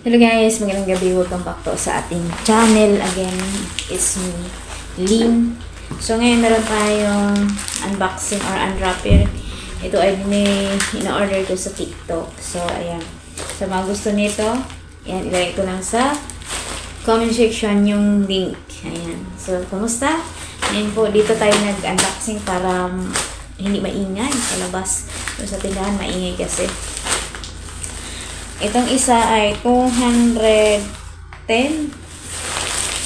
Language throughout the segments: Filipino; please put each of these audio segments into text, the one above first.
Hello guys, magandang gabi. Welcome back to sa ating channel. Again, it's me, Lynn. So ngayon meron tayong unboxing or unwrapper. Ito ay in-order ko sa TikTok. So ayan. Sa mga gusto nito, ayan, ilagay ko lang sa comment section yung link. Ayan. So, kumusta? Ngayon po, dito tayo nag-unboxing para hindi maingay sa labas. So, sa tindahan, maingay kasi. Itong isa ay 210.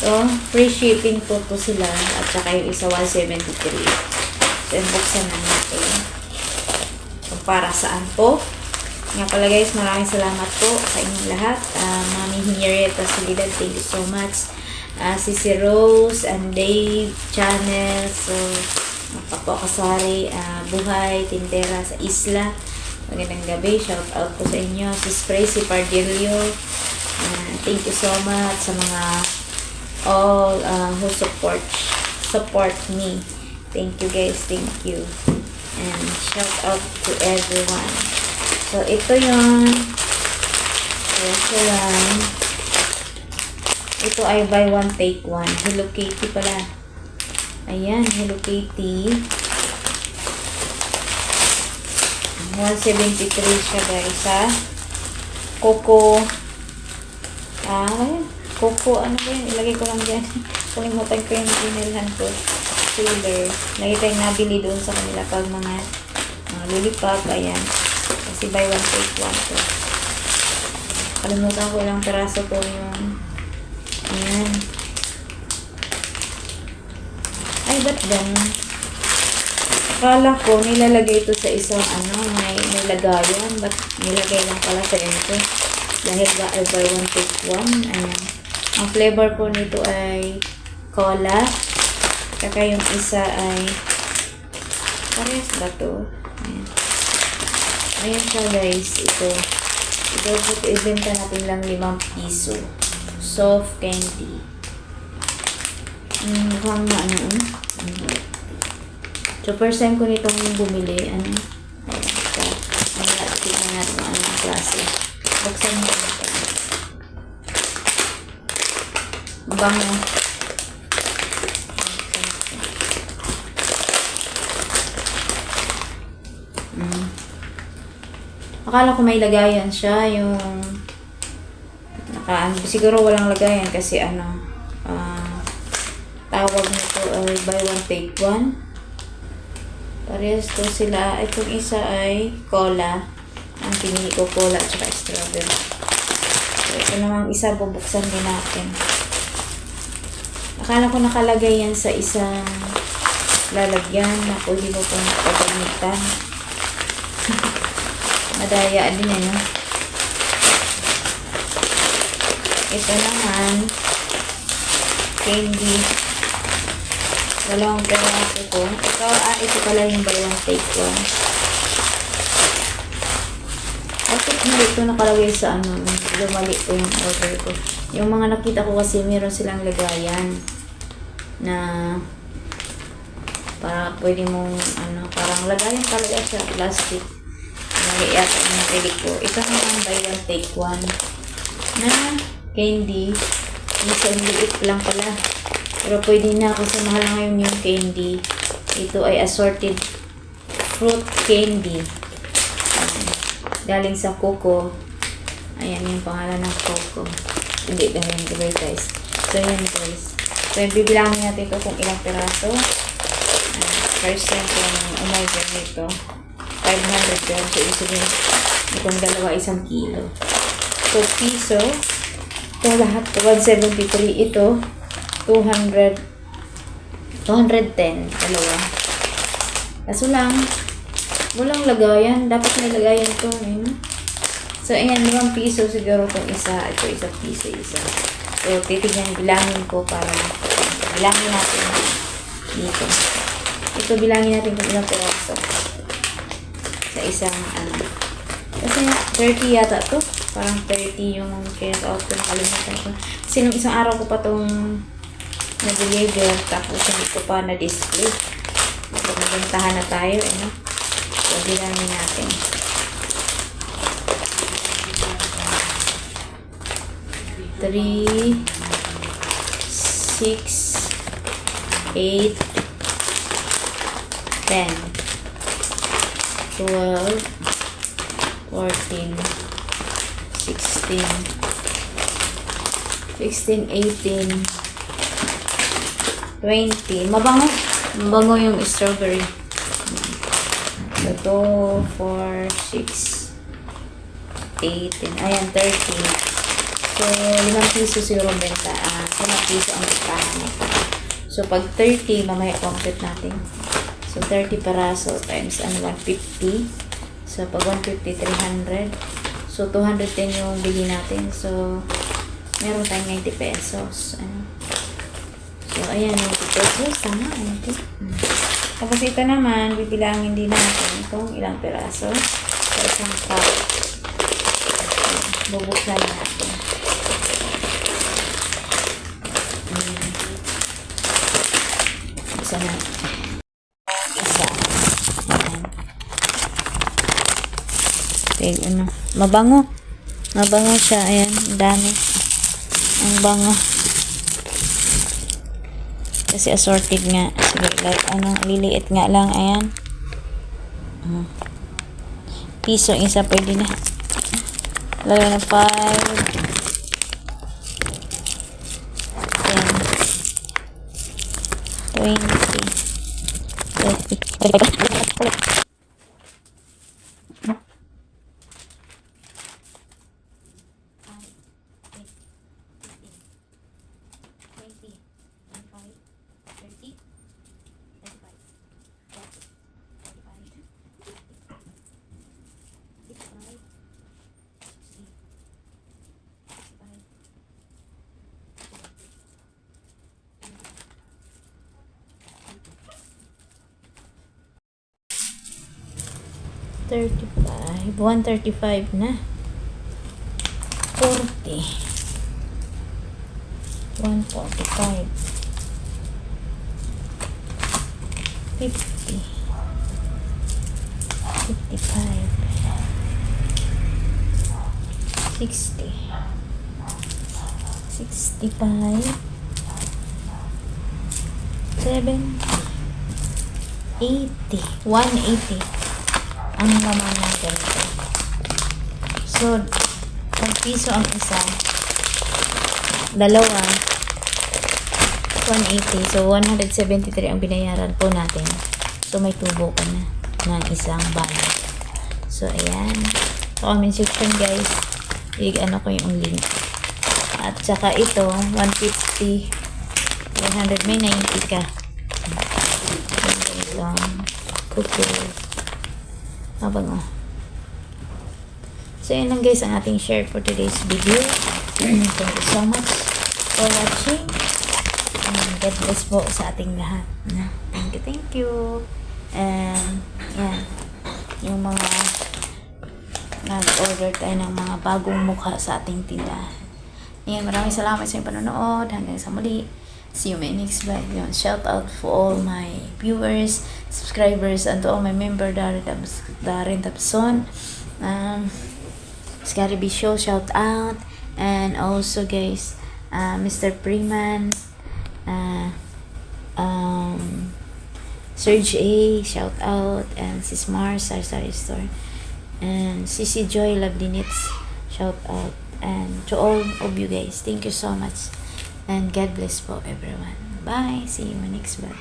So, free shipping po to sila. At saka yung isa 173. So, buksan na natin. Kung para saan po. Nga pala guys, maraming salamat po sa inyong lahat. Mami Henrietta Solidad, thank you so much. Si Rose and Dave channel. So, Papo Kasari, Buhay, Tindera sa Isla. Magandang gabi. Shout out po sa inyo. Si Spray, si Pardilio. Thank you so much sa mga all who support me. Thank you guys. Thank you. And shout out to everyone. So, ito yung ito ay buy one take one. Hello Kitty pala. Ayan, Hello Kitty. 173 siya guys ha. Coco. Coco, ano ba yun? Ilagay ko lang dyan. Kalimutan ko yung pinilhan ko. Sailor. Lagi tayong nabili doon sa kanila pag mga lollipop. Ayan. Kasi buy one take one to. Kalimutan ko lang peraso ko yung ayan. Ay, ba't ganun? Akala ko nilalagay ito sa isang may lagayan. Ba't nilagay lang pala sa ito? Dahil ay buy one take one. Ayan. Ang flavor po nito ay cola. Kaya yung isa ay parehas ba to? Ayan. Ayan siya guys. Ito po ibenta natin lang 5 piso. Soft candy. Mukhang na So, first time ko nitong bumili. Ayan. Tignan natin kung anong klase. Buksan mo natin. Bango. Akala ko may lagayan siya. Yung siguro walang lagayan kasi tawag nito ay buy one take one. Parehas to sila. Itong isa ay cola. Ang pinili ko cola at saka strawberry. So, ito namang isa bubuksan din natin. Akala ko nakalagay yan sa isang lalagyan na pwede mo pong pagamitan. Madaya din no? Ito naman candy. Dalawang peraso ko. Ito pala yung buy one take one. Bakit hindi ito nakalagay sa lumali ko yung order ko. Yung mga nakita ko kasi meron silang lagayan na para pwede mong parang lagayan talaga siya, plastic. Lagi yata yung pwede ko. Ito naman buy one take one na candy. Isang liit lang pala. Pero pwede na kasi mahal ngayon yung candy. Ito ay assorted fruit candy. Galing sa Coco. Ayan yung pangalan ng Coco. Hindi dahil guys. So yun guys. So bibilangin natin ito kung ilang peraso. First time ko umorder nito. 500 grams. So ibig sabihin itong dalawa 1 kilo. So piso. Ito lahat 173. Ito 210 dalawa. Kaso lang walang lagayan. Dapat may lagayan to So ayan 5 piso siguro itong isa. Ito 1 piso isa. So titignan bilangin ko para bilangin natin dito. Ito bilangin natin kung ilang peraso sa isang kasi 30 yata to. Parang 30 yung kaya-out ko nakalimutan ko. Kasi nung isang araw ko pa itong na-deliver, tapos hindi ko pa na-display. So, magbentahan na tayo, So, bilangin natin. 3, 6, 8, 10, 12, 14, 16, 18, 20. Mabango. Mabango yung strawberry. Ito, 4, 6, 18. Ayan, 30. So, 5 piso siguro ang benta. 5 piso ang bentahan nito. So, pag 30, mamaya complete natin. So, 30 peraso times 150. So, pag 150, 300. So, 210 yung bili natin. So, meron tayong 90 pesos. So, ayan, 90 pesos. Tama, 90. Tapos ito naman, bibilangin din natin kung ilang peraso sa isang cup. Bubuksan natin. Isa na. Isa. Ayan. Ano. Mabango. Mabango siya. Ayan. Ang dami. Ang bango. Kasi assorted nga. Sige, like, liliit nga lang. Ayan. Piso, isa pwede na. Lalo na 5, 10, 20, 30. $35, 135 na. 40, 145, 50, 55, 60, 65, 70, 80, 180 ang laman ng ganito. So, 1 piso ang isa. Dalawa, 180. So, 173 ang binayaran po natin. So, may tubo ka na ng isang bala. So, ayan. Comment section, guys. Ano ko yung link. At saka ito, 150, 300, may 90 ka. Ito, cookies. Mabango. So, yun lang guys ang ating share for today's video. Thank you so much for watching. And God bless po sa ating lahat. Thank you. And, yan. Yung mga nag-order tayo ng mga bagong mukha sa ating tindahan. Yan, maraming salamat sa inyong panonood. Hanggang sa muli. See you in my next video. Shout out for all my viewers, subscribers, and to all my member Darren Tapson. Scary B Show, shout out. And also guys, Mr. Freeman, Serge A, shout out. And Sis Mars, Sari Store. And Sissy Joy, Lovely Knits, shout out. And to all of you guys, thank you so much. And God bless po everyone. Bye. See you in my next vlog.